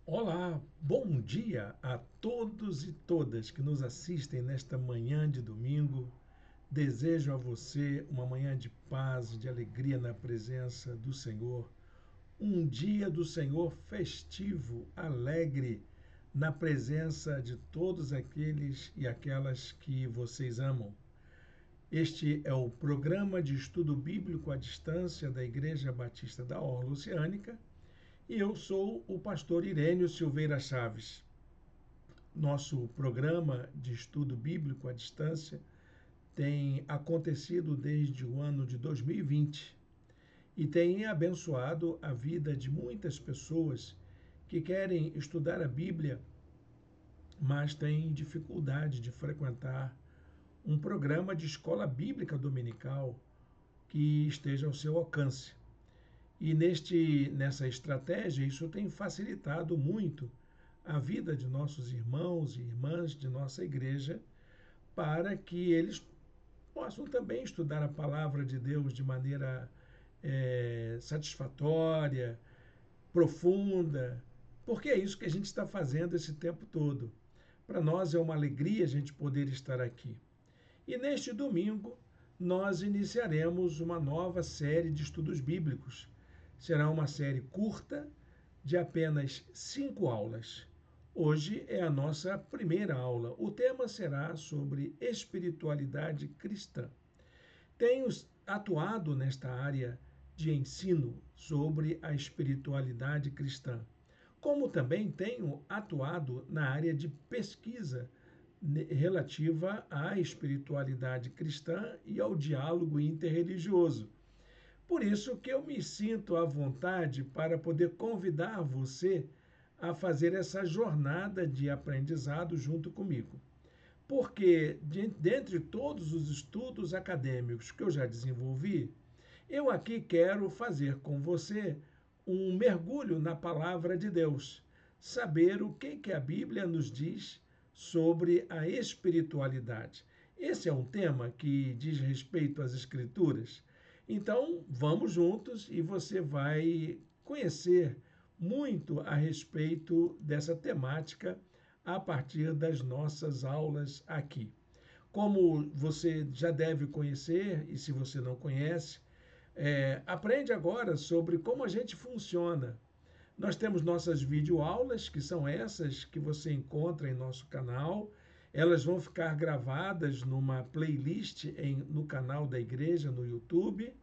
Olá, bom dia a todos e todas que nos assistem nesta manhã de domingo. Desejo a você uma manhã de paz e de alegria na presença do Senhor. Um dia do Senhor festivo, alegre, na presença de todos aqueles e aquelas que vocês amam. Este é o programa de estudo bíblico à distância da Igreja Batista da Orla Oceânica e eu sou o pastor Irênio Silveira Chaves. Nosso programa de estudo bíblico à distância tem acontecido desde o ano de 2020 e tem abençoado a vida de muitas pessoas que querem estudar a Bíblia, mas têm dificuldade de frequentar um programa de escola bíblica dominical que esteja ao seu alcance. E nessa estratégia, isso tem facilitado muito a vida de nossos irmãos e irmãs de nossa igreja, para que eles possam também estudar a palavra de Deus de maneira satisfatória, profunda, porque é isso que a gente está fazendo esse tempo todo. Para nós é uma alegria a gente poder estar aqui. E neste domingo, nós iniciaremos uma nova série de estudos bíblicos. Será uma série curta, de apenas 5 aulas. Hoje é a nossa primeira aula. O tema será sobre espiritualidade cristã. Tenho atuado nesta área de ensino sobre a espiritualidade cristã, como também tenho atuado na área de pesquisa relativa à espiritualidade cristã e ao diálogo interreligioso. Por isso que eu me sinto à vontade para poder convidar você a fazer essa jornada de aprendizado junto comigo. Porque, dentre todos os estudos acadêmicos que eu já desenvolvi, eu aqui quero fazer com você um mergulho na palavra de Deus, saber o que a Bíblia nos diz sobre a espiritualidade. Esse é um tema que diz respeito às Escrituras. Então, vamos juntos e você vai conhecer muito a respeito dessa temática a partir das nossas aulas aqui. Como você já deve conhecer, e se você não conhece, aprende agora sobre como a gente funciona. Nós temos nossas videoaulas, que são essas que você encontra em nosso canal. Elas vão ficar gravadas numa playlist no canal da igreja, no YouTube.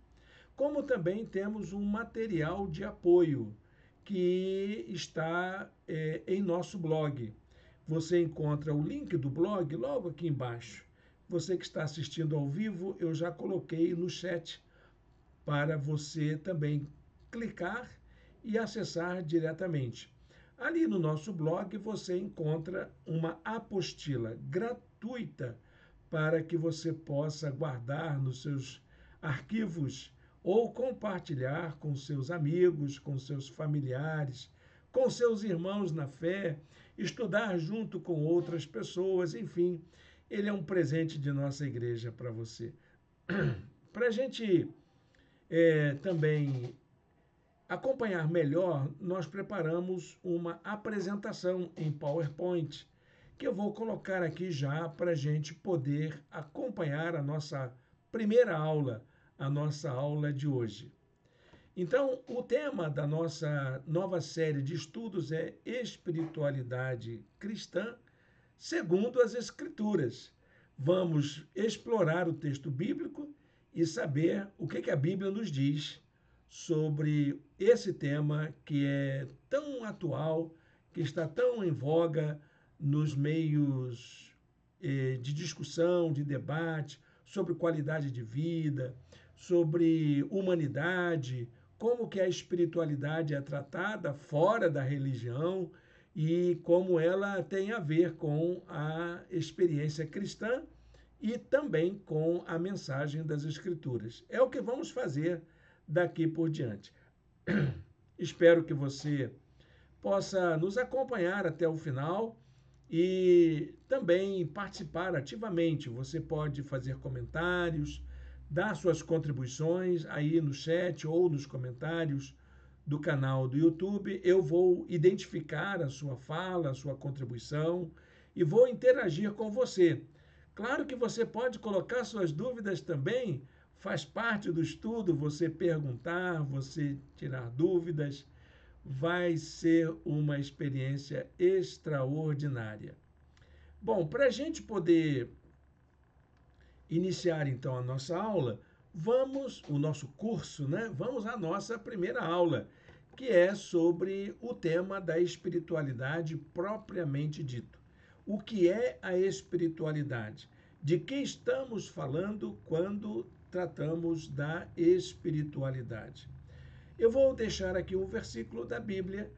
Como também temos um material de apoio que está em nosso blog. Você encontra o link do blog logo aqui embaixo. Você que está assistindo ao vivo, eu já coloquei no chat para você também clicar e acessar diretamente. Ali no nosso blog você encontra uma apostila gratuita para que você possa guardar nos seus arquivos ou compartilhar com seus amigos, com seus familiares, com seus irmãos na fé, estudar junto com outras pessoas, enfim, ele é um presente de nossa igreja para você. Para a gente também acompanhar melhor, nós preparamos uma apresentação em PowerPoint, que eu vou colocar aqui já para a gente poder acompanhar a nossa primeira aula, a nossa aula de hoje. Então, o tema da nossa nova série de estudos é Espiritualidade Cristã segundo as Escrituras. Vamos explorar o texto bíblico e saber o que a Bíblia nos diz sobre esse tema que é tão atual, que está tão em voga nos meios de discussão, de debate, sobre qualidade de vida, sobre humanidade, como que a espiritualidade é tratada fora da religião e como ela tem a ver com a experiência cristã e também com a mensagem das Escrituras. É o que vamos fazer daqui por diante. Espero que você possa nos acompanhar até o final e também participar ativamente. Você pode fazer comentários, dar suas contribuições aí no chat ou nos comentários do canal do YouTube, eu vou identificar a sua fala, a sua contribuição e vou interagir com você. Claro que você pode colocar suas dúvidas também, faz parte do estudo você perguntar, você tirar dúvidas. Vai ser uma experiência extraordinária. Bom, para a gente poder iniciar então a nossa aula, o nosso curso, né? Vamos à nossa primeira aula, que é sobre o tema da espiritualidade propriamente dito. O que é a espiritualidade? De que estamos falando quando tratamos da espiritualidade? Eu vou deixar aqui um versículo da Bíblia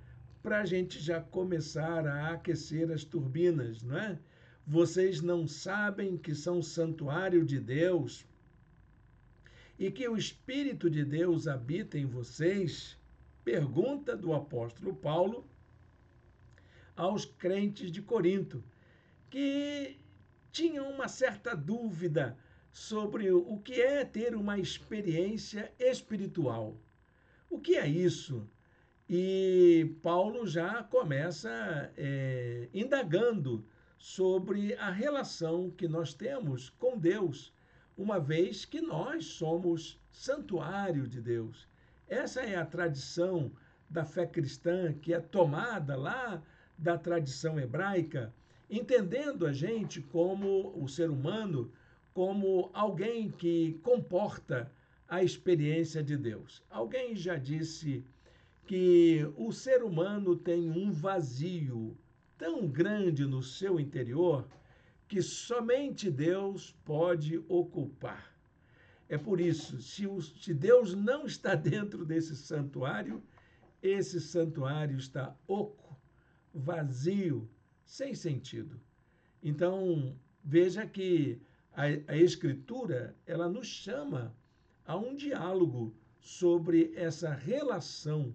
para a gente já começar a aquecer as turbinas, não é? Vocês não sabem que são santuário de Deus e que o Espírito de Deus habita em vocês? Pergunta do apóstolo Paulo aos crentes de Corinto, que tinham uma certa dúvida sobre o que é ter uma experiência espiritual. O que é isso? E Paulo já começa indagando sobre a relação que nós temos com Deus, uma vez que nós somos santuário de Deus. Essa é a tradição da fé cristã, que é tomada lá da tradição hebraica, entendendo a gente como o ser humano, como alguém que comporta a experiência de Deus. Alguém já disse que o ser humano tem um vazio tão grande no seu interior que somente Deus pode ocupar. É por isso, se Deus não está dentro desse santuário, esse santuário está oco, vazio, sem sentido. Então, veja que a Escritura, ela nos chama a um diálogo sobre essa relação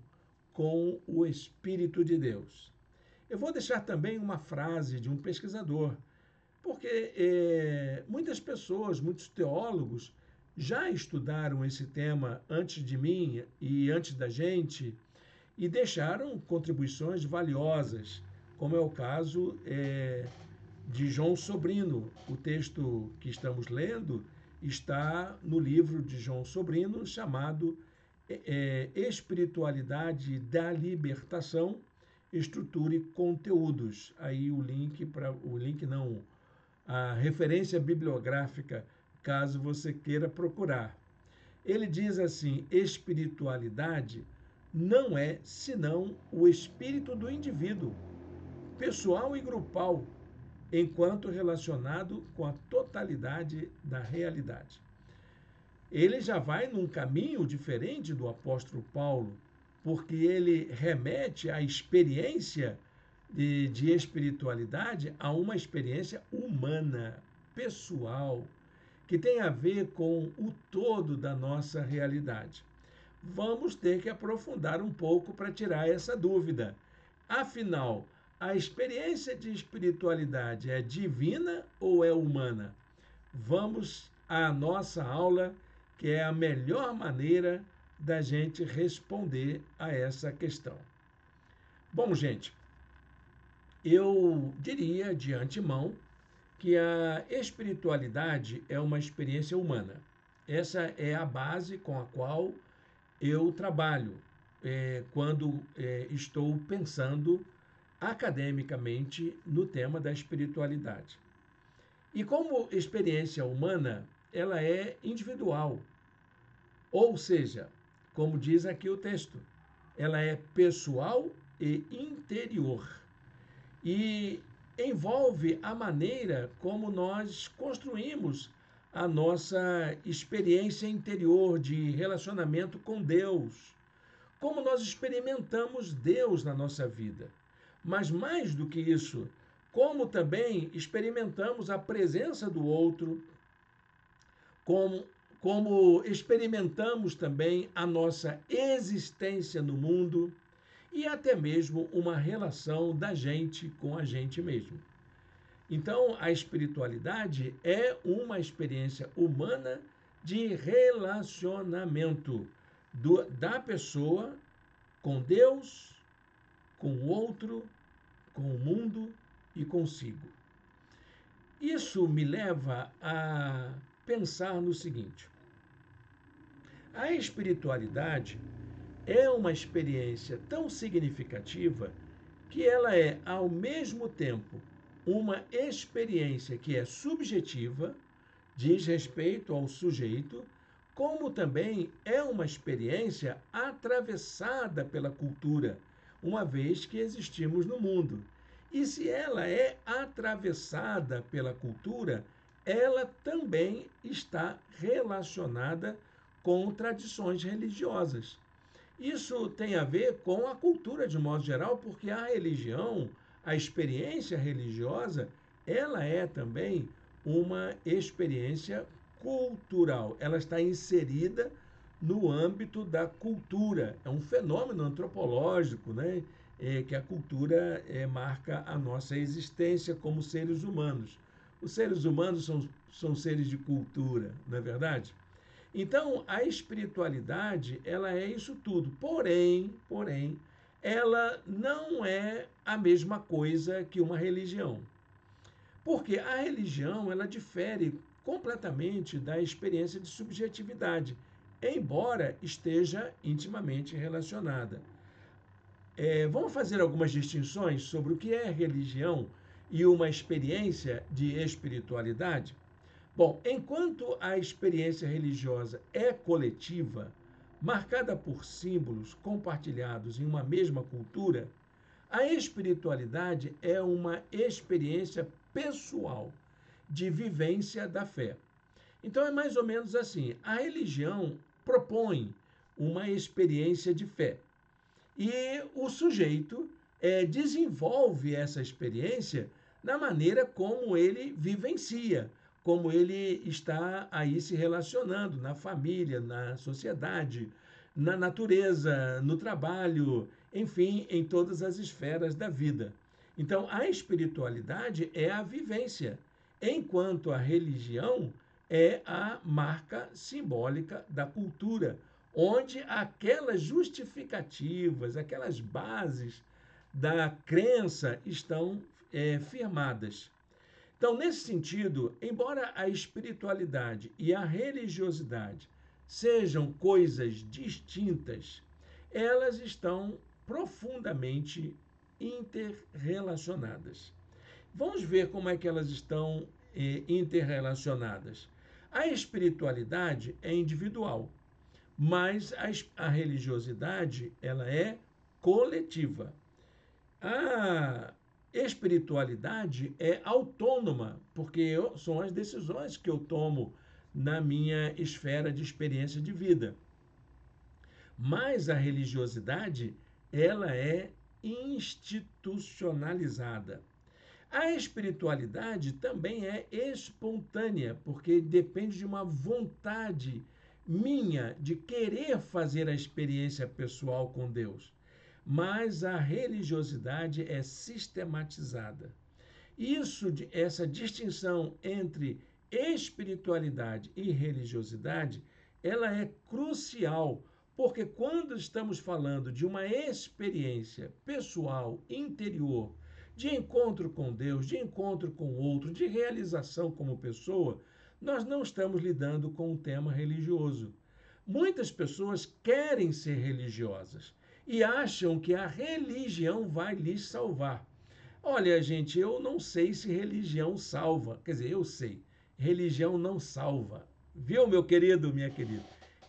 com o Espírito de Deus. Eu vou deixar também uma frase de um pesquisador, porque muitas pessoas, muitos teólogos, já estudaram esse tema antes de mim e antes da gente e deixaram contribuições valiosas, como é o caso de João Sobrino. O texto que estamos lendo está no livro de João Sobrino, chamado Espiritualidade da Libertação, Estrutura e Conteúdos. Aí a referência bibliográfica, caso você queira procurar. Ele diz assim: espiritualidade não é senão o espírito do indivíduo, pessoal e grupal, enquanto relacionado com a totalidade da realidade. Ele já vai num caminho diferente do apóstolo Paulo, porque ele remete à experiência de espiritualidade a uma experiência humana, pessoal, que tem a ver com o todo da nossa realidade. Vamos ter que aprofundar um pouco para tirar essa dúvida. Afinal, a experiência de espiritualidade é divina ou é humana? Vamos à nossa aula, que é a melhor maneira da gente responder a essa questão. Bom, gente, eu diria de antemão que a espiritualidade é uma experiência humana. Essa é a base com a qual eu trabalho quando estou pensando academicamente no tema da espiritualidade. E como experiência humana, ela é individual. Ou seja, como diz aqui o texto, ela é pessoal e interior. E envolve a maneira como nós construímos a nossa experiência interior de relacionamento com Deus, como nós experimentamos Deus na nossa vida. Mas mais do que isso, como também experimentamos a presença do outro, como experimentamos também a nossa existência no mundo e até mesmo uma relação da gente com a gente mesmo. Então, a espiritualidade é uma experiência humana de relacionamento da pessoa com Deus, com o outro, com o mundo e consigo. Isso me leva a pensar no seguinte: a espiritualidade é uma experiência tão significativa que ela é, ao mesmo tempo, uma experiência que é subjetiva, diz respeito ao sujeito, como também é uma experiência atravessada pela cultura, uma vez que existimos no mundo. E se ela é atravessada pela cultura, ela também está relacionada com tradições religiosas. Isso tem a ver com a cultura de modo geral, porque a religião, a experiência religiosa, ela é também uma experiência cultural. Ela está inserida no âmbito da cultura. É um fenômeno antropológico, né? Que a cultura marca a nossa existência como seres humanos. Os seres humanos são seres de cultura, não é verdade? Então, a espiritualidade, ela é isso tudo. Porém, ela não é a mesma coisa que uma religião. Porque a religião, ela difere completamente da experiência de subjetividade, embora esteja intimamente relacionada. Vamos fazer algumas distinções sobre o que é religião e uma experiência de espiritualidade? Bom, enquanto a experiência religiosa é coletiva, marcada por símbolos compartilhados em uma mesma cultura, a espiritualidade é uma experiência pessoal de vivência da fé. Então é mais ou menos assim: a religião propõe uma experiência de fé e o sujeito desenvolve essa experiência na maneira como ele vivencia, como ele está aí se relacionando na família, na sociedade, na natureza, no trabalho, enfim, em todas as esferas da vida. Então, a espiritualidade é a vivência, enquanto a religião é a marca simbólica da cultura, onde aquelas justificativas, aquelas bases da crença estão firmadas. Então, nesse sentido, embora a espiritualidade e a religiosidade sejam coisas distintas, elas estão profundamente interrelacionadas. Vamos ver como é que elas estão interrelacionadas. A espiritualidade é individual, mas a religiosidade ela é coletiva. A espiritualidade é autônoma, porque são as decisões que eu tomo na minha esfera de experiência de vida. Mas a religiosidade, ela é institucionalizada. A espiritualidade também é espontânea, porque depende de uma vontade minha de querer fazer a experiência pessoal com Deus. Mas a religiosidade é sistematizada. Essa distinção entre espiritualidade e religiosidade, ela é crucial, porque quando estamos falando de uma experiência pessoal, interior, de encontro com Deus, de encontro com o outro, de realização como pessoa, nós não estamos lidando com um tema religioso. Muitas pessoas querem ser religiosas e acham que a religião vai lhes salvar. Olha, gente, eu não sei se religião salva. Quer dizer, eu sei. Religião não salva. Viu, meu querido, minha querida?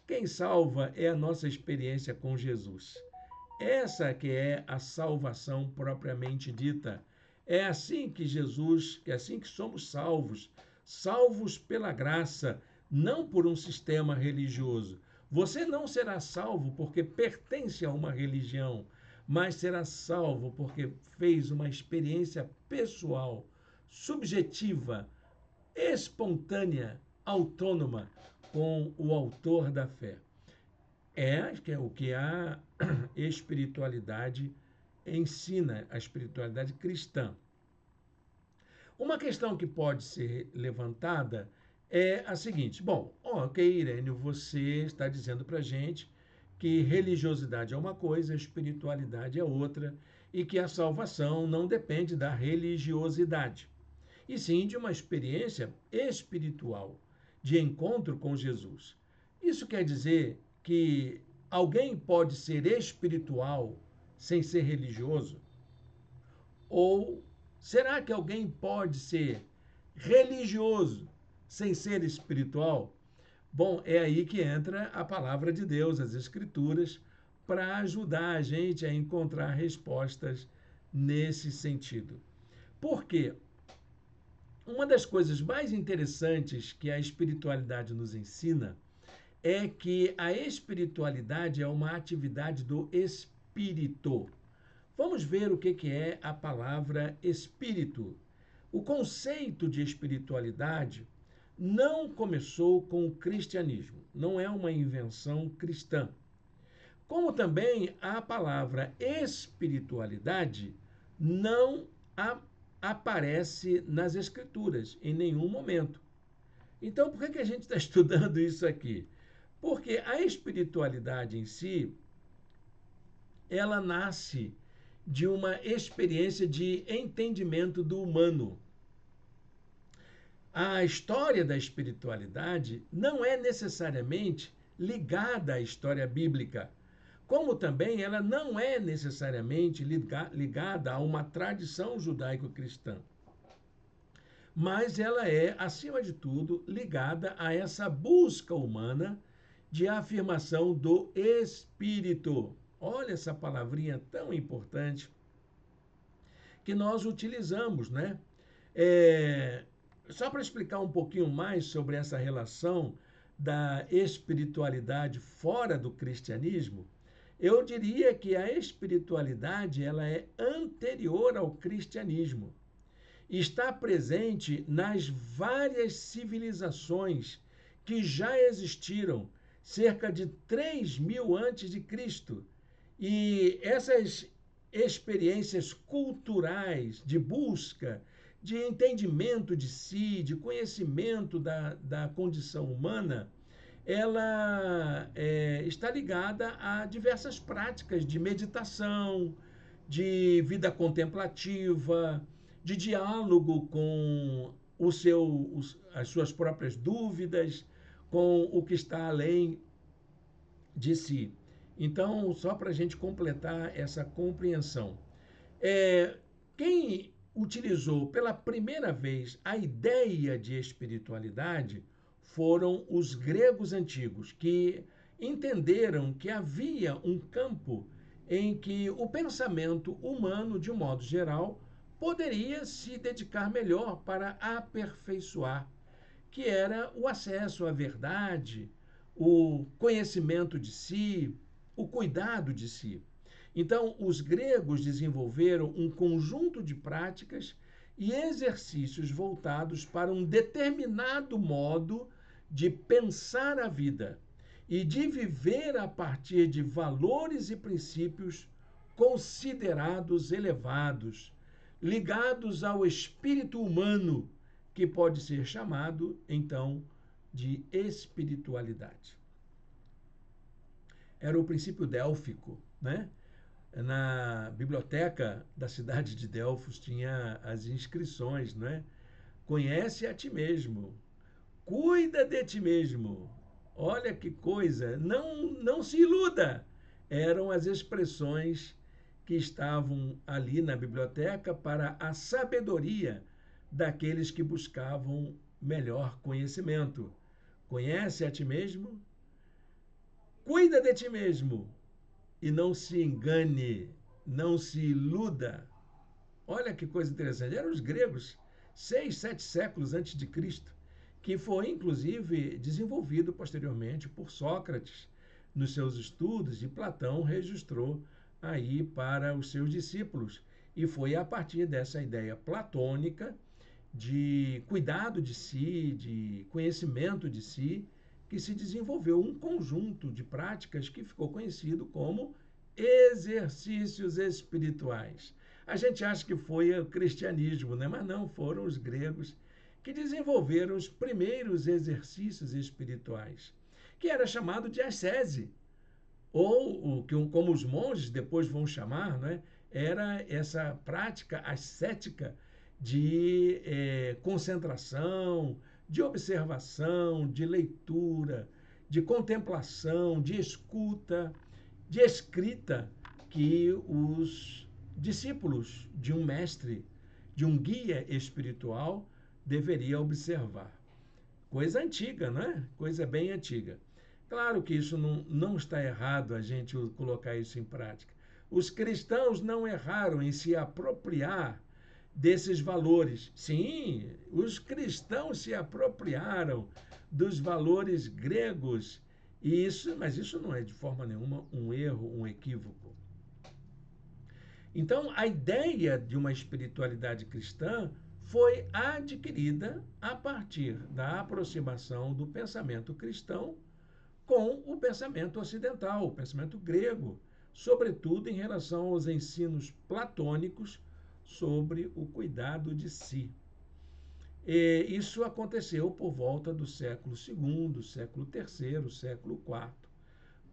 Quem salva é a nossa experiência com Jesus. Essa que é a salvação propriamente dita. É assim que Jesus, é assim que somos salvos. Salvos pela graça, não por um sistema religioso. Você não será salvo porque pertence a uma religião, mas será salvo porque fez uma experiência pessoal, subjetiva, espontânea, autônoma com o autor da fé. É o que a espiritualidade ensina, a espiritualidade cristã. Uma questão que pode ser levantada é a seguinte: bom, ok, Irênio, você está dizendo para a gente que religiosidade é uma coisa, espiritualidade é outra, e que a salvação não depende da religiosidade, e sim de uma experiência espiritual, de encontro com Jesus. Isso quer dizer que alguém pode ser espiritual sem ser religioso? Ou será que alguém pode ser religioso sem ser espiritual? Bom, é aí que entra a palavra de Deus, as Escrituras, para ajudar a gente a encontrar respostas nesse sentido. Por quê? Uma das coisas mais interessantes que a espiritualidade nos ensina é que a espiritualidade é uma atividade do espírito. Vamos ver o que é a palavra espírito. O conceito de espiritualidade não começou com o cristianismo, não é uma invenção cristã. Como também a palavra espiritualidade não aparece nas Escrituras em nenhum momento. Então, por que a gente está estudando isso aqui? Porque a espiritualidade em si, ela nasce de uma experiência de entendimento do humano. A história da espiritualidade não é necessariamente ligada à história bíblica, como também ela não é necessariamente ligada a uma tradição judaico-cristã. Mas ela é, acima de tudo, ligada a essa busca humana de afirmação do espírito. Olha essa palavrinha tão importante que nós utilizamos, né? Só para explicar um pouquinho mais sobre essa relação da espiritualidade fora do cristianismo, eu diria que a espiritualidade ela é anterior ao cristianismo. Está presente nas várias civilizações que já existiram cerca de 3.000 antes de Cristo. E essas experiências culturais de busca, de entendimento de si, de conhecimento da condição humana, ela está ligada a diversas práticas de meditação, de vida contemplativa, de diálogo com as suas próprias dúvidas, com o que está além de si. Então, só para a gente completar essa compreensão, quem utilizou pela primeira vez a ideia de espiritualidade foram os gregos antigos, que entenderam que havia um campo em que o pensamento humano, de um modo geral, poderia se dedicar melhor para aperfeiçoar, que era o acesso à verdade, o conhecimento de si, o cuidado de si. Então, os gregos desenvolveram um conjunto de práticas e exercícios voltados para um determinado modo de pensar a vida e de viver a partir de valores e princípios considerados elevados, ligados ao espírito humano, que pode ser chamado, então, de espiritualidade. Era o princípio délfico, né? Na biblioteca da cidade de Delfos tinha as inscrições, né? Conhece a ti mesmo, cuida de ti mesmo. Olha que coisa, não se iluda. Eram as expressões que estavam ali na biblioteca para a sabedoria daqueles que buscavam melhor conhecimento. Conhece a ti mesmo, cuida de ti mesmo e não se engane, não se iluda. Olha que coisa interessante. Eram os gregos, 6, 7 séculos antes de Cristo, que foi, inclusive, desenvolvido posteriormente por Sócrates nos seus estudos, e Platão registrou aí para os seus discípulos. E foi a partir dessa ideia platônica de cuidado de si, de conhecimento de si, que se desenvolveu um conjunto de práticas que ficou conhecido como exercícios espirituais. A gente acha que foi o cristianismo, né? Mas não, foram os gregos que desenvolveram os primeiros exercícios espirituais, que era chamado de ascese. ou o que como os monges depois vão chamar, não é? Era essa prática ascética de concentração, de observação, de leitura, de contemplação, de escuta, de escrita, que os discípulos de um mestre, de um guia espiritual, deveriam observar. Coisa antiga, não é? Coisa bem antiga. Claro que isso não está errado a gente colocar isso em prática. Os cristãos não erraram em se apropriar desses valores. Sim, os cristãos se apropriaram dos valores gregos, mas isso não é de forma nenhuma um erro, um equívoco. Então, a ideia de uma espiritualidade cristã foi adquirida a partir da aproximação do pensamento cristão com o pensamento ocidental, o pensamento grego, sobretudo em relação aos ensinos platônicos sobre o cuidado de si. E isso aconteceu por volta do século II, século III, século IV,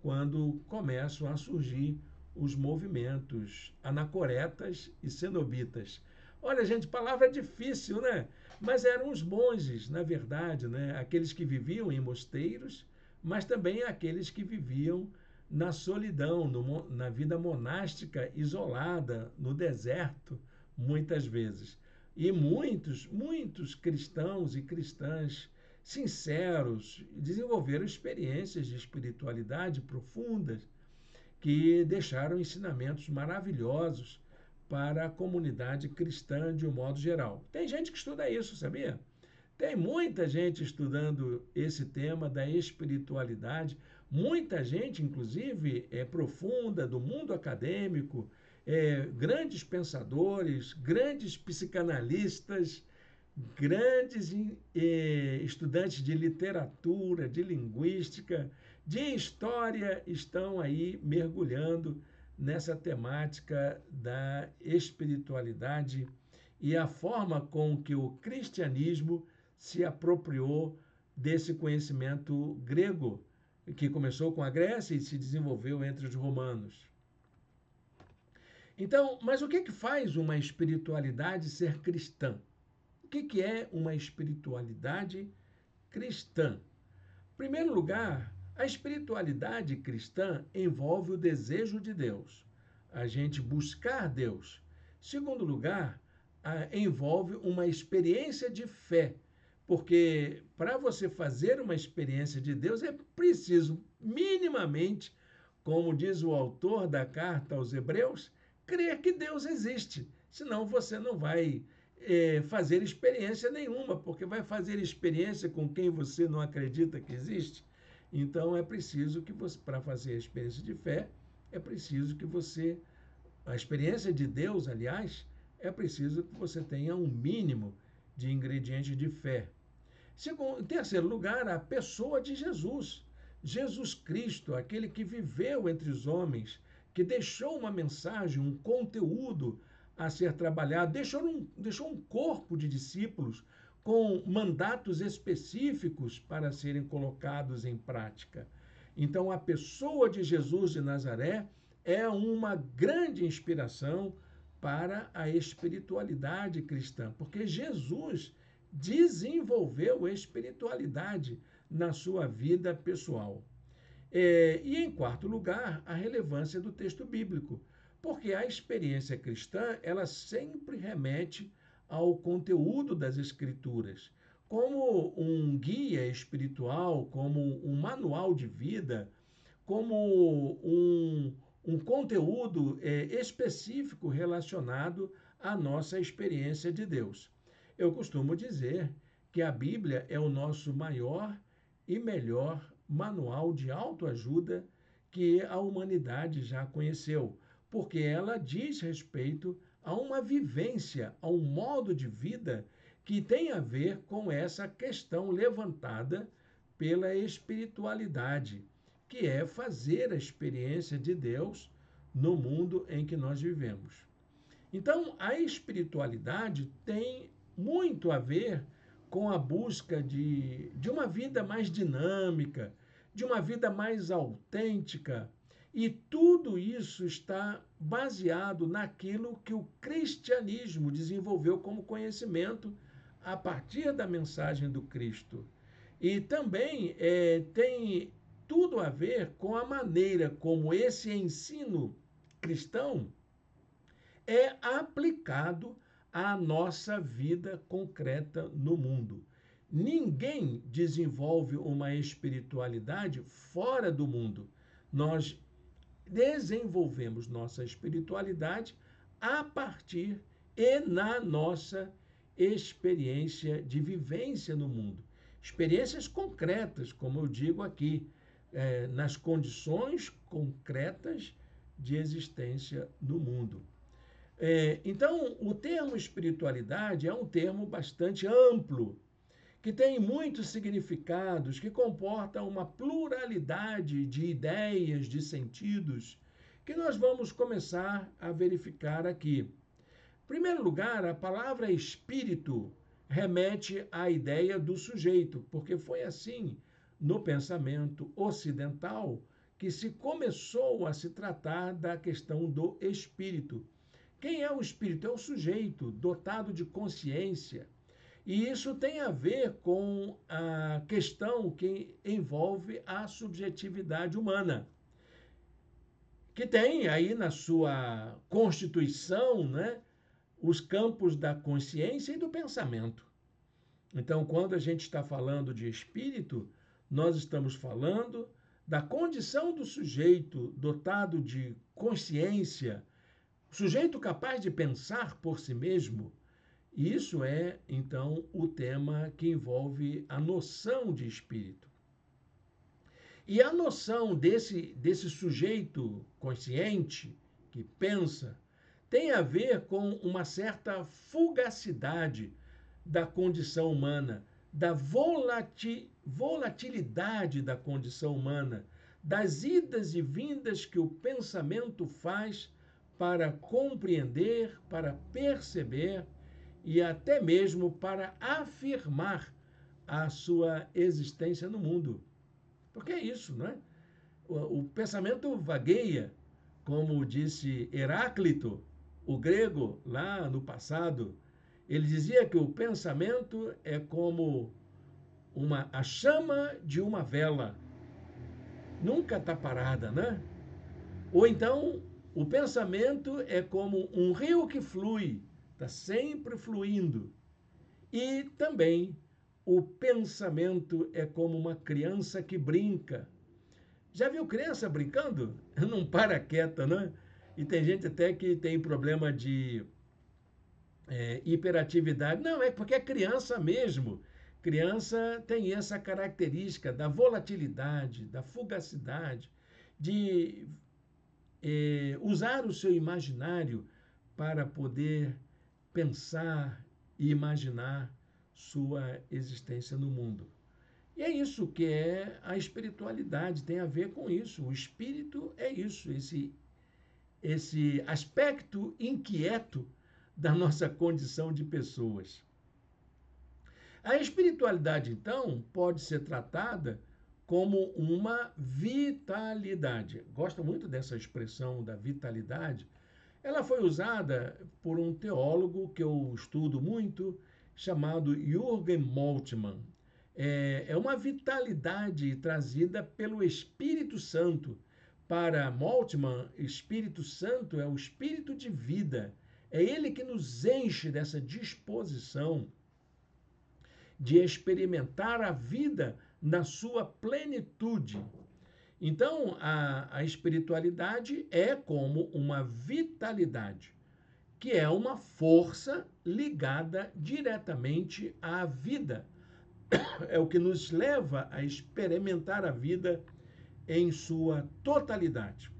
quando começam a surgir os movimentos anacoretas e cenobitas. Olha, gente, palavra difícil, né? Mas eram os monges, na verdade, né? Aqueles que viviam em mosteiros, mas também aqueles que viviam na solidão, na vida monástica isolada, no deserto, muitas vezes. E muitos cristãos e cristãs sinceros desenvolveram experiências de espiritualidade profundas que deixaram ensinamentos maravilhosos para a comunidade cristã de um modo geral. Tem gente que estuda isso, sabia? Tem muita gente estudando esse tema da espiritualidade, muita gente, inclusive, profunda do mundo acadêmico, grandes pensadores, grandes psicanalistas, grandes estudantes de literatura, de linguística, de história, estão aí mergulhando nessa temática da espiritualidade e a forma com que o cristianismo se apropriou desse conhecimento grego, que começou com a Grécia e se desenvolveu entre os romanos. Então, mas o que faz uma espiritualidade ser cristã? O que é uma espiritualidade cristã? Em primeiro lugar, a espiritualidade cristã envolve o desejo de Deus, a gente buscar Deus. Em segundo lugar, envolve uma experiência de fé, porque para você fazer uma experiência de Deus é preciso, minimamente, como diz o autor da carta aos Hebreus, crer que Deus existe. Senão você não vai fazer experiência nenhuma, porque vai fazer experiência com quem você não acredita que existe. Então é preciso que você, para fazer a experiência de fé, é preciso que você, a experiência de Deus, aliás, é preciso que você tenha um mínimo de ingredientes de fé. Em terceiro lugar, a pessoa de Jesus. Jesus Cristo, aquele que viveu entre os homens, que deixou uma mensagem, um conteúdo a ser trabalhado, deixou um corpo de discípulos com mandatos específicos para serem colocados em prática. Então, a pessoa de Jesus de Nazaré é uma grande inspiração para a espiritualidade cristã, porque Jesus desenvolveu espiritualidade na sua vida pessoal. E, em quarto lugar, a relevância do texto bíblico, porque a experiência cristã ela sempre remete ao conteúdo das Escrituras, como um guia espiritual, como um manual de vida, como um conteúdo específico relacionado à nossa experiência de Deus. Eu costumo dizer que a Bíblia é o nosso maior e melhor manual de autoajuda que a humanidade já conheceu, porque ela diz respeito a uma vivência, a um modo de vida que tem a ver com essa questão levantada pela espiritualidade, que é fazer a experiência de Deus no mundo em que nós vivemos. Então, a espiritualidade tem muito a ver com a busca de uma vida mais dinâmica, de uma vida mais autêntica E tudo isso está baseado naquilo que o cristianismo desenvolveu como conhecimento a partir da mensagem do Cristo. E também tem tudo a ver com a maneira como esse ensino cristão é aplicado à nossa vida concreta no mundo. Ninguém desenvolve uma espiritualidade fora do mundo. Nós desenvolvemos nossa espiritualidade a partir e na nossa experiência de vivência no mundo. Experiências concretas, como eu digo aqui, nas condições concretas de existência no mundo. Então, o termo espiritualidade é um termo bastante amplo, que tem muitos significados, que comporta uma pluralidade de ideias, de sentidos, que nós vamos começar a verificar aqui. Em primeiro lugar, a palavra espírito remete à ideia do sujeito, porque foi assim no pensamento ocidental que se começou a se tratar da questão do espírito. Quem é o espírito? É o sujeito dotado de consciência. E isso tem a ver com a questão que envolve a subjetividade humana, que tem aí na sua constituição, né, os campos da consciência e do pensamento. Então, quando a gente está falando de espírito, nós estamos falando da condição do sujeito dotado de consciência, sujeito capaz de pensar por si mesmo. Isso é, então, o tema que envolve a noção de espírito. E a noção desse sujeito consciente, que pensa, tem a ver com uma certa fugacidade da condição humana, da volatilidade da condição humana, das idas e vindas que o pensamento faz para compreender, para perceber e até mesmo para afirmar a sua existência no mundo. Porque é isso, não é? O pensamento vagueia, como disse Heráclito, o grego, lá no passado. Ele dizia que o pensamento é como a chama de uma vela. Nunca está parada, né? Ou então, o pensamento é como um rio que flui, está sempre fluindo. E também o pensamento é como uma criança que brinca. Já viu criança brincando? Não para quieta, né? E tem gente até que tem problema de hiperatividade. Não, é porque é criança mesmo. Criança tem essa característica da volatilidade, da fugacidade, de usar o seu imaginário para poder pensar e imaginar sua existência no mundo. E é isso que é a espiritualidade, tem a ver com isso. O espírito é isso, esse aspecto inquieto da nossa condição de pessoas. A espiritualidade, então, pode ser tratada como uma vitalidade. Gosto muito dessa expressão da vitalidade. Ela foi usada por um teólogo que eu estudo muito, chamado Jürgen Moltmann. É uma vitalidade trazida pelo Espírito Santo. Para Moltmann, Espírito Santo é o espírito de vida. É ele que nos enche dessa disposição de experimentar a vida na sua plenitude. Então, a espiritualidade é como uma vitalidade, que é uma força ligada diretamente à vida. É o que nos leva a experimentar a vida em sua totalidade.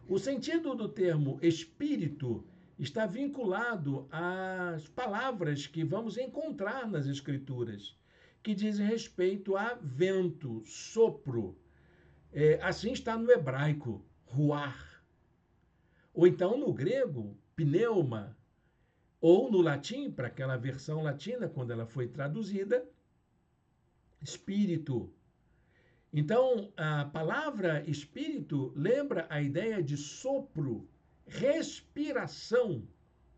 O sentido do termo espírito está vinculado às palavras que vamos encontrar nas Escrituras, que dizem respeito a vento, sopro. Assim está no hebraico, ruar. Ou então no grego, pneuma. Ou no latim, para aquela versão latina, quando ela foi traduzida, espírito. Então, a palavra espírito lembra a ideia de sopro, respiração,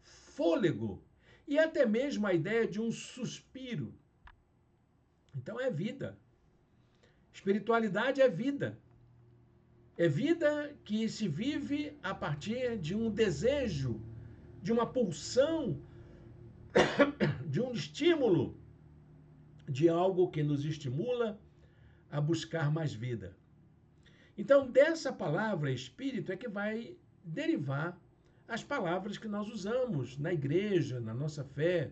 fôlego e até mesmo a ideia de um suspiro. Então, é vida. Espiritualidade é vida. É vida que se vive a partir de um desejo, de uma pulsão, de um estímulo, de algo que nos estimula a buscar mais vida. Então, dessa palavra espírito é que vai derivar as palavras que nós usamos na igreja, na nossa fé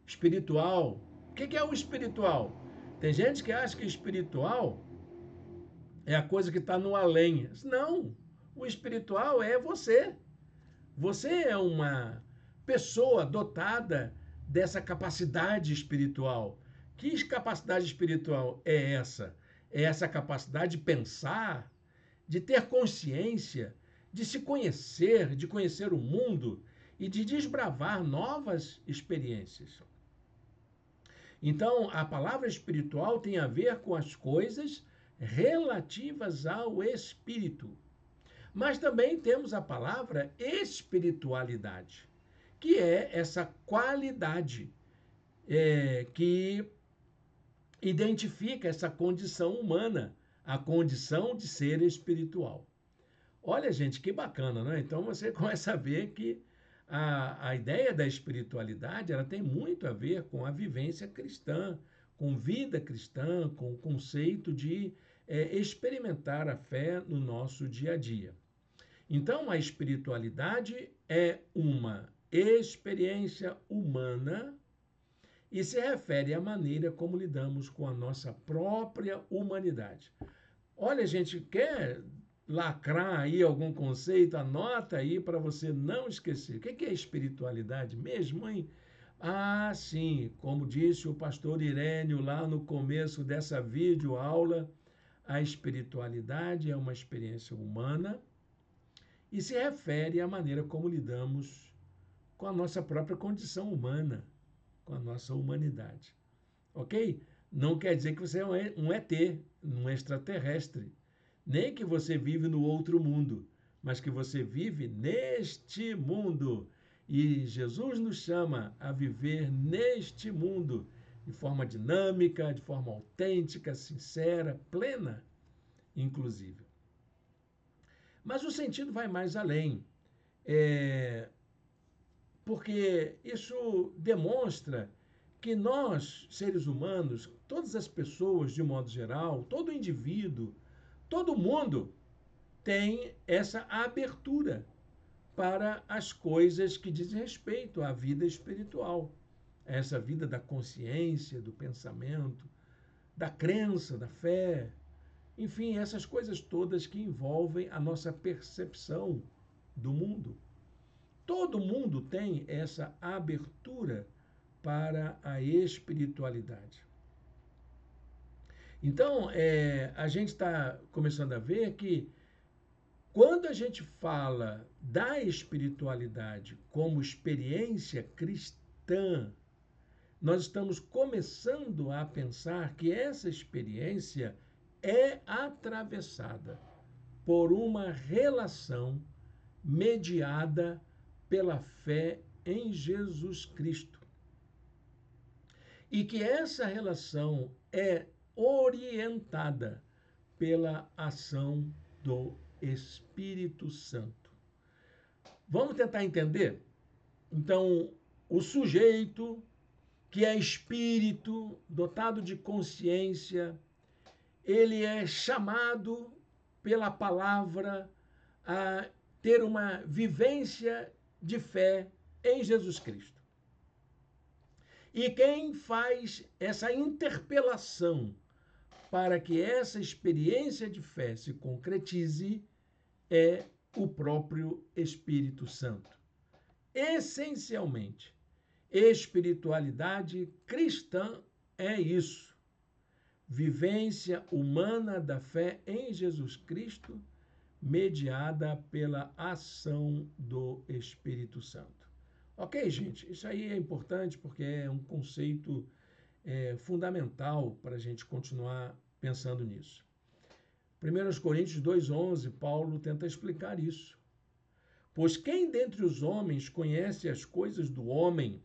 espiritual. O que é o espiritual? Tem gente que acha que espiritual é a coisa que está no além. Não, o espiritual é você. Você é uma pessoa dotada dessa capacidade espiritual. Que capacidade espiritual é essa? É essa capacidade de pensar, de ter consciência, de se conhecer, de conhecer o mundo e de desbravar novas experiências. Então, a palavra espiritual tem a ver com as coisas relativas ao espírito. Mas também temos a palavra espiritualidade, que é essa qualidade que identifica essa condição humana, a condição de ser espiritual. Olha, gente, que bacana, né? Então você começa a ver que a ideia da espiritualidade ela tem muito a ver com a vivência cristã, com vida cristã, com o conceito de experimentar a fé no nosso dia a dia. Então, a espiritualidade é uma experiência humana e se refere à maneira como lidamos com a nossa própria humanidade. Olha, gente, quer lacrar aí algum conceito? Anota aí para você não esquecer. O que é espiritualidade mesmo, hein? Ah, sim, como disse o pastor Irênio lá no começo dessa videoaula, a espiritualidade é uma experiência humana e se refere à maneira como lidamos com a nossa própria condição humana, com a nossa humanidade. Ok? Não quer dizer que você é um ET, um extraterrestre, nem que você vive no outro mundo, mas que você vive neste mundo. E Jesus nos chama a viver neste mundo de forma dinâmica, de forma autêntica, sincera, plena, inclusive. Mas o sentido vai mais além, porque isso demonstra que nós, seres humanos, todas as pessoas de modo geral, todo indivíduo, todo mundo tem essa abertura para as coisas que dizem respeito à vida espiritual, essa vida da consciência, do pensamento, da crença, da fé, enfim, essas coisas todas que envolvem a nossa percepção do mundo. Todo mundo tem essa abertura para a espiritualidade. Então, a gente está começando a ver que quando a gente fala da espiritualidade como experiência cristã, nós estamos começando a pensar que essa experiência é atravessada por uma relação mediada pela fé em Jesus Cristo. E que essa relação é orientada pela ação do Espírito Santo. Vamos tentar entender? Então, o sujeito, que é espírito, dotado de consciência, ele é chamado pela palavra a ter uma vivência de fé em Jesus Cristo. E quem faz essa interpelação para que essa experiência de fé se concretize é o próprio Espírito Santo. Essencialmente, espiritualidade cristã é isso. Vivência humana da fé em Jesus Cristo, mediada pela ação do Espírito Santo. Ok, gente? Isso aí é importante porque é um conceito fundamental para a gente continuar pensando nisso. 1 Coríntios 2,11, Paulo tenta explicar isso. Pois quem dentre os homens conhece as coisas do homem,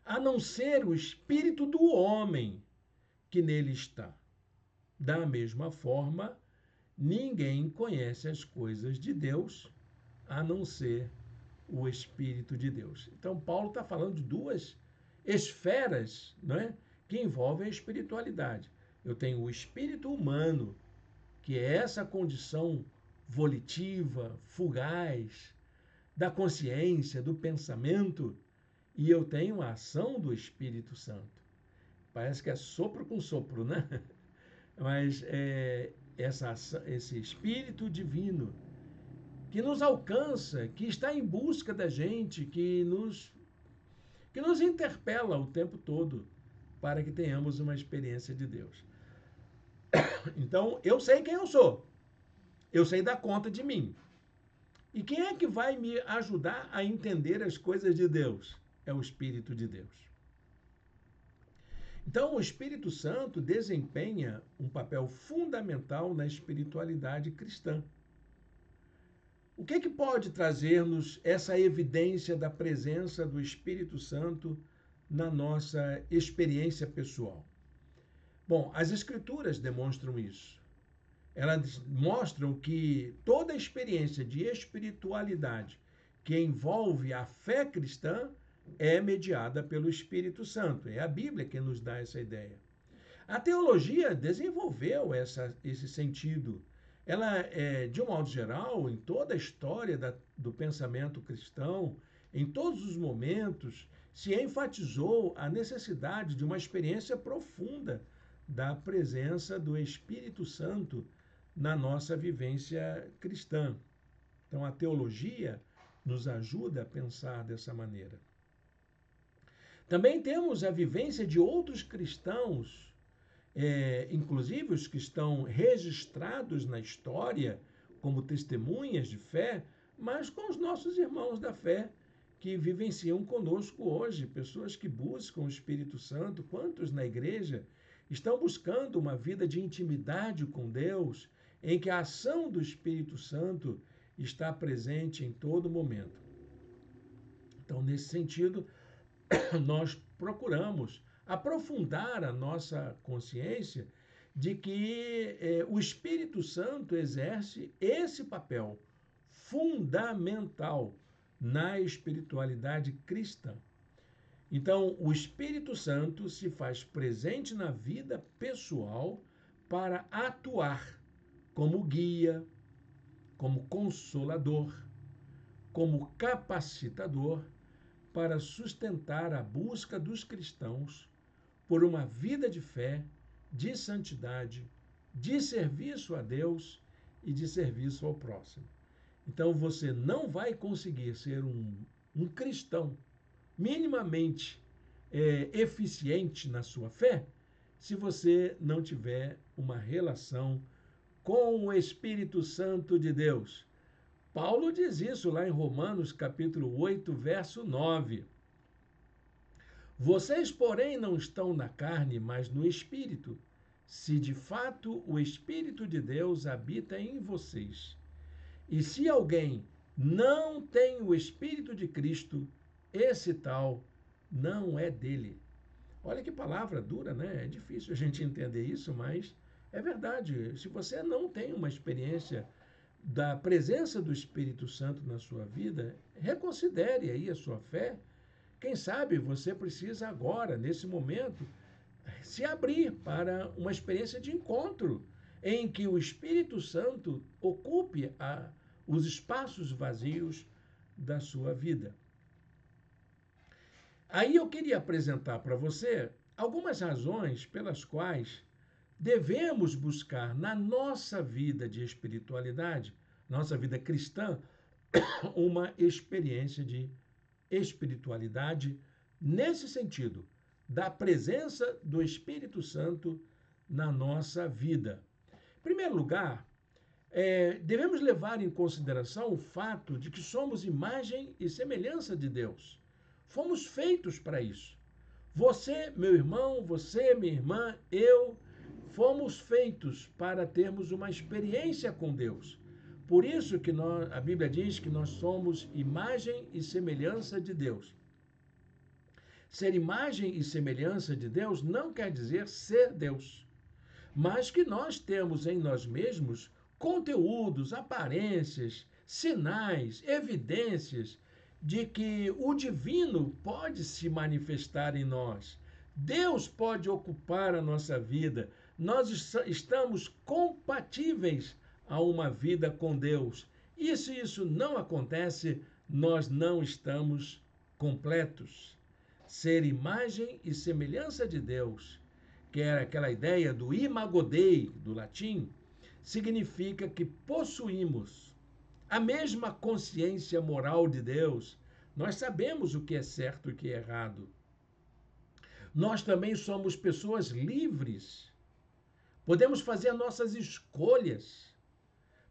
a não ser o espírito do homem que nele está? Da mesma forma, ninguém conhece as coisas de Deus, a não ser o Espírito de Deus. Então, Paulo está falando de duas esferas, não é, que envolvem a espiritualidade. Eu tenho o espírito humano, que é essa condição volitiva, fugaz, da consciência, do pensamento, e eu tenho a ação do Espírito Santo. Parece que é sopro com sopro, né? Mas esse Espírito divino que nos alcança, que está em busca da gente, que nos interpela o tempo todo para que tenhamos uma experiência de Deus. Então, eu sei quem eu sou. Eu sei dar conta de mim. E quem é que vai me ajudar a entender as coisas de Deus? É o Espírito de Deus. Então, o Espírito Santo desempenha um papel fundamental na espiritualidade cristã. O que pode trazer-nos essa evidência da presença do Espírito Santo na nossa experiência pessoal? Bom, as Escrituras demonstram isso. Elas mostram que toda experiência de espiritualidade que envolve a fé cristã é mediada pelo Espírito Santo. É a Bíblia que nos dá essa ideia. A teologia desenvolveu esse sentido. Ela, de um modo geral, em toda a história do pensamento cristão, em todos os momentos, se enfatizou a necessidade de uma experiência profunda da presença do Espírito Santo na nossa vivência cristã. Então, a teologia nos ajuda a pensar dessa maneira. Também temos a vivência de outros cristãos, inclusive os que estão registrados na história como testemunhas de fé, mas com os nossos irmãos da fé que vivenciam conosco hoje, pessoas que buscam o Espírito Santo. Quantos na igreja estão buscando uma vida de intimidade com Deus, em que a ação do Espírito Santo está presente em todo momento? Então, nesse sentido, nós procuramos aprofundar a nossa consciência de que o Espírito Santo exerce esse papel fundamental na espiritualidade cristã. Então, o Espírito Santo se faz presente na vida pessoal para atuar como guia, como consolador, como capacitador, para sustentar a busca dos cristãos por uma vida de fé, de santidade, de serviço a Deus e de serviço ao próximo. Então, você não vai conseguir ser um cristão minimamente eficiente na sua fé se você não tiver uma relação com o Espírito Santo de Deus. Paulo diz isso lá em Romanos, capítulo 8, verso 9. Vocês, porém, não estão na carne, mas no Espírito, se de fato o Espírito de Deus habita em vocês. E se alguém não tem o Espírito de Cristo, esse tal não é dele. Olha que palavra dura, né? É difícil a gente entender isso, mas é verdade. Se você não tem uma experiência da presença do Espírito Santo na sua vida, reconsidere aí a sua fé. Quem sabe você precisa agora, nesse momento, se abrir para uma experiência de encontro em que o Espírito Santo ocupe os espaços vazios da sua vida. Aí eu queria apresentar para você algumas razões pelas quais devemos buscar na nossa vida de espiritualidade, nossa vida cristã, uma experiência de espiritualidade nesse sentido, da presença do Espírito Santo na nossa vida. Em primeiro lugar, devemos levar em consideração o fato de que somos imagem e semelhança de Deus. Fomos feitos para isso. Você, meu irmão, você, minha irmã, eu, fomos feitos para termos uma experiência com Deus. Por isso que a Bíblia diz que nós somos imagem e semelhança de Deus. Ser imagem e semelhança de Deus não quer dizer ser Deus, mas que nós temos em nós mesmos conteúdos, aparências, sinais, evidências de que o divino pode se manifestar em nós. Deus pode ocupar a nossa vida. Nós estamos compatíveis a uma vida com Deus. E se isso não acontece, nós não estamos completos. Ser imagem e semelhança de Deus, que era aquela ideia do imago Dei, do latim, significa que possuímos a mesma consciência moral de Deus. Nós sabemos o que é certo e o que é errado. Nós também somos pessoas livres. Podemos fazer nossas escolhas.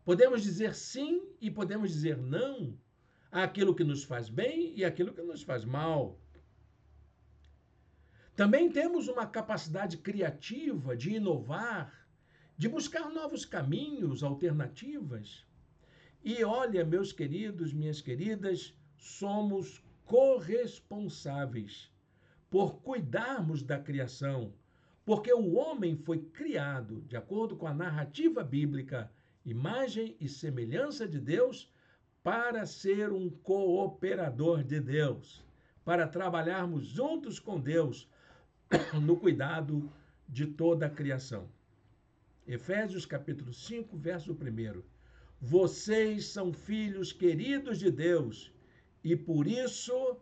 Podemos dizer sim e podemos dizer não àquilo que nos faz bem e àquilo que nos faz mal. Também temos uma capacidade criativa de inovar, de buscar novos caminhos, alternativas. E olha, meus queridos, minhas queridas, somos corresponsáveis por cuidarmos da criação, porque o homem foi criado, de acordo com a narrativa bíblica, imagem e semelhança de Deus, para ser um cooperador de Deus, para trabalharmos juntos com Deus no cuidado de toda a criação. Efésios capítulo 5, verso 1. Vocês são filhos queridos de Deus e por isso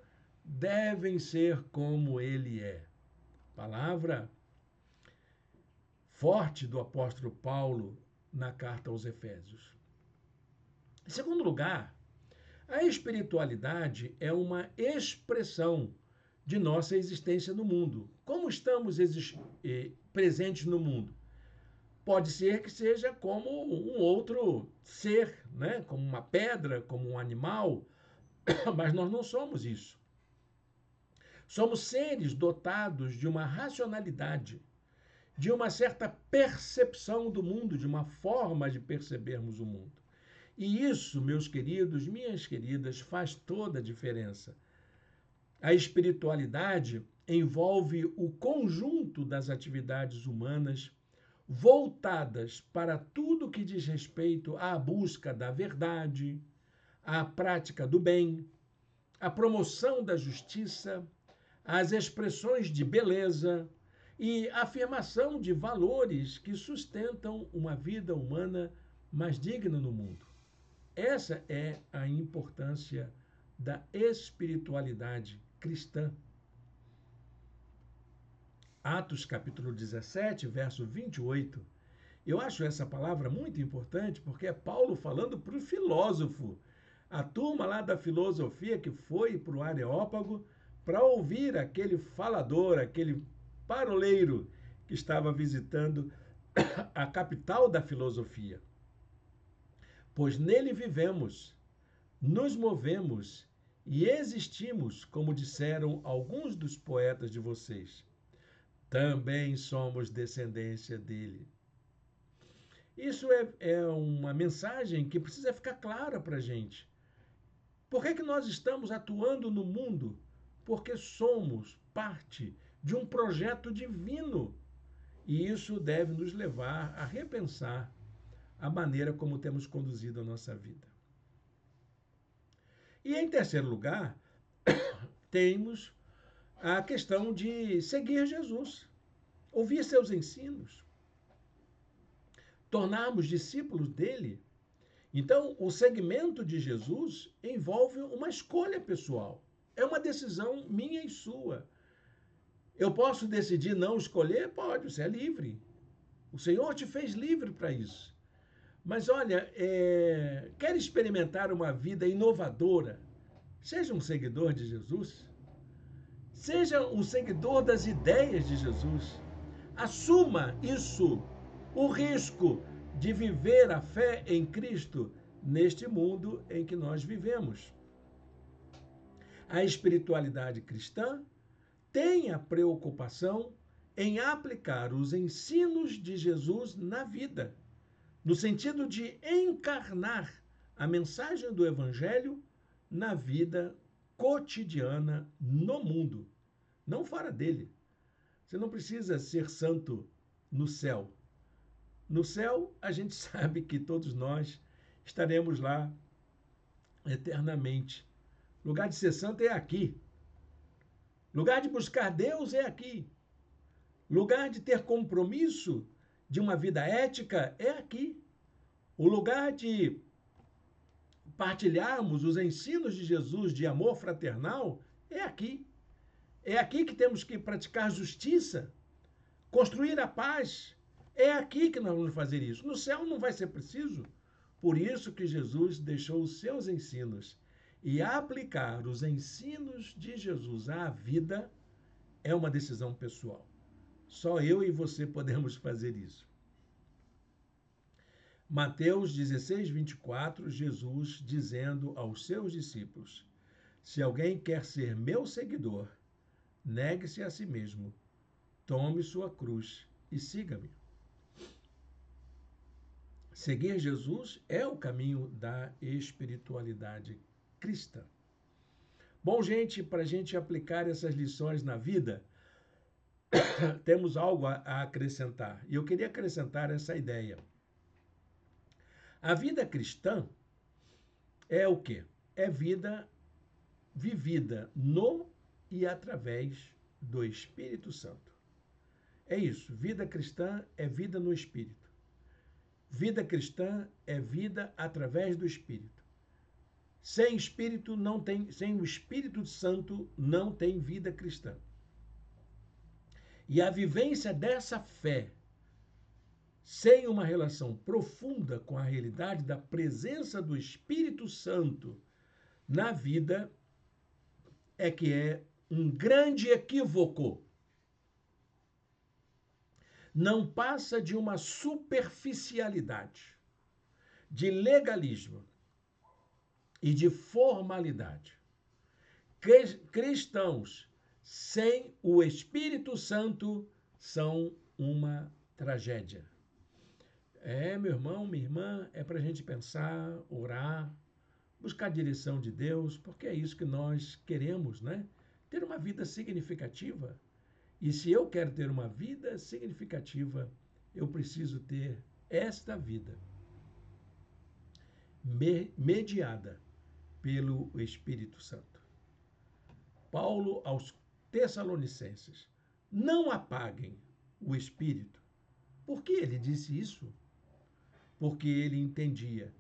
devem ser como Ele é. Palavra forte do apóstolo Paulo na carta aos Efésios. Em segundo lugar, a espiritualidade é uma expressão de nossa existência no mundo. Como estamos presentes no mundo? Pode ser que seja como um outro ser, né? Como uma pedra, como um animal, mas nós não somos isso. Somos seres dotados de uma racionalidade, de uma certa percepção do mundo, de uma forma de percebermos o mundo. E isso, meus queridos, minhas queridas, faz toda a diferença. A espiritualidade envolve o conjunto das atividades humanas voltadas para tudo que diz respeito à busca da verdade, à prática do bem, à promoção da justiça, às expressões de beleza e afirmação de valores que sustentam uma vida humana mais digna no mundo. Essa é a importância da espiritualidade cristã. Atos capítulo 17, verso 28. Eu acho essa palavra muito importante porque é Paulo falando para o filósofo, a turma lá da filosofia que foi para o Areópago para ouvir aquele falador, aquele paroleiro que estava visitando a capital da filosofia. Pois nele vivemos, nos movemos e existimos, como disseram alguns dos poetas de vocês. Também somos descendência dele. Isso é uma mensagem que precisa ficar clara para a gente. Por que nós estamos atuando no mundo? Porque somos parte de um projeto divino. E isso deve nos levar a repensar a maneira como temos conduzido a nossa vida. E em terceiro lugar, temos a questão de seguir Jesus, ouvir seus ensinos, tornarmos discípulos dele. Então, o seguimento de Jesus envolve uma escolha pessoal. É uma decisão minha e sua. Eu posso decidir não escolher? Pode, você é livre. O Senhor te fez livre para isso. Mas olha, quer experimentar uma vida inovadora? Seja um seguidor de Jesus. Seja um seguidor das ideias de Jesus. Assuma isso, o risco de viver a fé em Cristo neste mundo em que nós vivemos. A espiritualidade cristã tem a preocupação em aplicar os ensinos de Jesus na vida, no sentido de encarnar a mensagem do Evangelho na vida cotidiana no mundo, não fora dele. Você não precisa ser santo no céu. No céu, a gente sabe que todos nós estaremos lá eternamente. Lugar de ser santo é aqui. Lugar de buscar Deus é aqui. Lugar de ter compromisso de uma vida ética é aqui. O lugar de partilharmos os ensinos de Jesus de amor fraternal é aqui. É aqui que temos que praticar justiça, construir a paz. É aqui que nós vamos fazer isso. No céu não vai ser preciso. Por isso que Jesus deixou os seus ensinos. E aplicar os ensinos de Jesus à vida é uma decisão pessoal. Só eu e você podemos fazer isso. Mateus 16, 24, Jesus dizendo aos seus discípulos: se alguém quer ser meu seguidor, negue-se a si mesmo, tome sua cruz e siga-me. Seguir Jesus é o caminho da espiritualidade cristã. Bom, gente, para a gente aplicar essas lições na vida, temos algo a acrescentar. E eu queria acrescentar essa ideia. A vida cristã é o quê? É vida vivida no e através do Espírito Santo. É isso. Vida cristã é vida no Espírito. Vida cristã é vida através do Espírito. Sem Espírito não tem, sem o Espírito Santo não tem vida cristã. E a vivência dessa fé, sem uma relação profunda com a realidade da presença do Espírito Santo na vida, é que é um grande equívoco. Não passa de uma superficialidade, de legalismo e de formalidade. Cristãos sem o Espírito Santo são uma tragédia. Meu irmão, minha irmã, é para a gente pensar, orar, buscar a direção de Deus, porque é isso que nós queremos, né? Ter uma vida significativa. E se eu quero ter uma vida significativa, eu preciso ter esta vida mediada pelo Espírito Santo. Paulo aos Tessalonicenses: não apaguem o Espírito. Por que ele disse isso? Porque ele entendia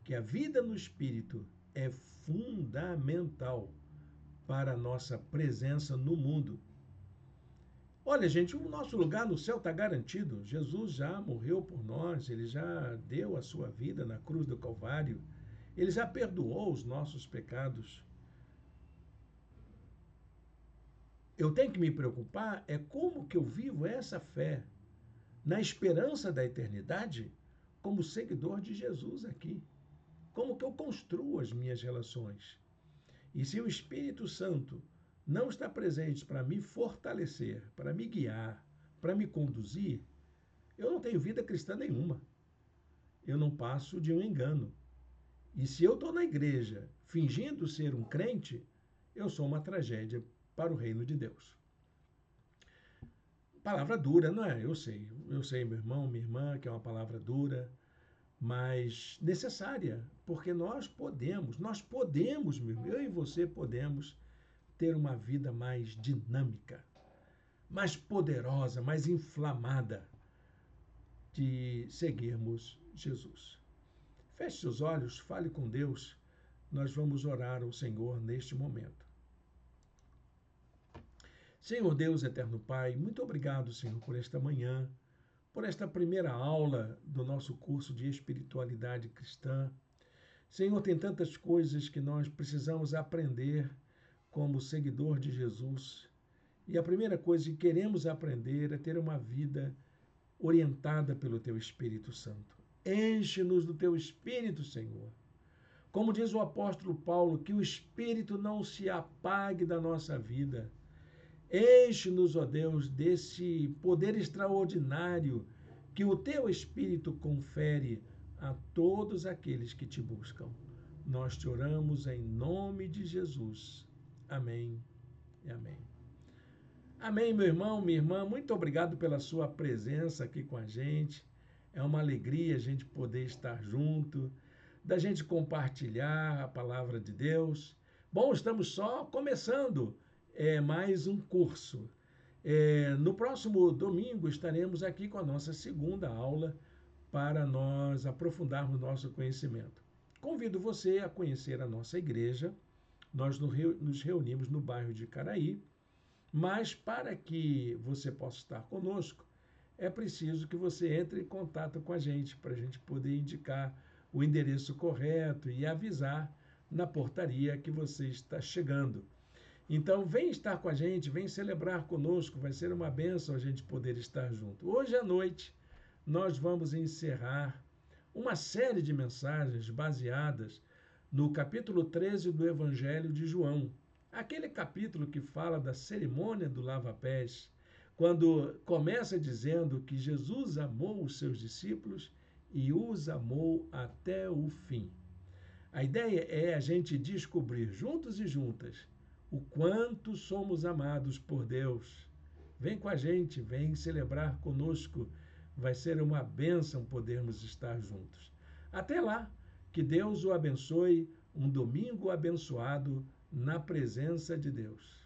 que a vida no Espírito é fundamental para a nossa presença no mundo. Olha, gente, o nosso lugar no céu está garantido. Jesus já morreu por nós, ele já deu a sua vida na cruz do Calvário, ele já perdoou os nossos pecados. Eu tenho que me preocupar é como que eu vivo essa fé na esperança da eternidade como seguidor de Jesus aqui. Como que eu construo as minhas relações? E se o Espírito Santo não está presente para me fortalecer, para me guiar, para me conduzir, eu não tenho vida cristã nenhuma. Eu não passo de um engano. E se eu estou na igreja fingindo ser um crente, eu sou uma tragédia para o reino de Deus. Palavra dura, não é? Eu sei, meu irmão, minha irmã, que é uma palavra dura, mas necessária, porque nós podemos, meu irmão, eu e você podemos ter uma vida mais dinâmica, mais poderosa, mais inflamada de seguirmos Jesus. Feche seus olhos, fale com Deus. Nós vamos orar ao Senhor neste momento. Senhor Deus, eterno Pai, muito obrigado, Senhor, por esta manhã, por esta primeira aula do nosso curso de espiritualidade cristã. Senhor, tem tantas coisas que nós precisamos aprender como seguidor de Jesus. E a primeira coisa que queremos aprender é ter uma vida orientada pelo Teu Espírito Santo. Enche-nos do Teu Espírito, Senhor. Como diz o apóstolo Paulo, que o Espírito não se apague da nossa vida. Enche-nos, ó Deus, desse poder extraordinário que o teu Espírito confere a todos aqueles que te buscam. Nós te oramos em nome de Jesus. Amém e amém. Amém, meu irmão, minha irmã. Muito obrigado pela sua presença aqui com a gente. É uma alegria a gente poder estar junto, da gente compartilhar a palavra de Deus. Bom, estamos só começando mais um curso. No próximo domingo estaremos aqui com a nossa segunda aula para nós aprofundarmos nosso conhecimento. Convido você a conhecer a nossa igreja. Nós nos reunimos no bairro de Caraí, mas para que você possa estar conosco, é preciso que você entre em contato com a gente, para a gente poder indicar o endereço correto e avisar na portaria que você está chegando. Então, vem estar com a gente, vem celebrar conosco, vai ser uma bênção a gente poder estar junto. Hoje à noite, nós vamos encerrar uma série de mensagens baseadas no capítulo 13 do Evangelho de João, aquele capítulo que fala da cerimônia do lava-pés, quando começa dizendo que Jesus amou os seus discípulos e os amou até o fim. A ideia é a gente descobrir juntos e juntas o quanto somos amados por Deus. Vem com a gente, vem celebrar conosco. Vai ser uma bênção podermos estar juntos. Até lá, que Deus o abençoe, um domingo abençoado na presença de Deus.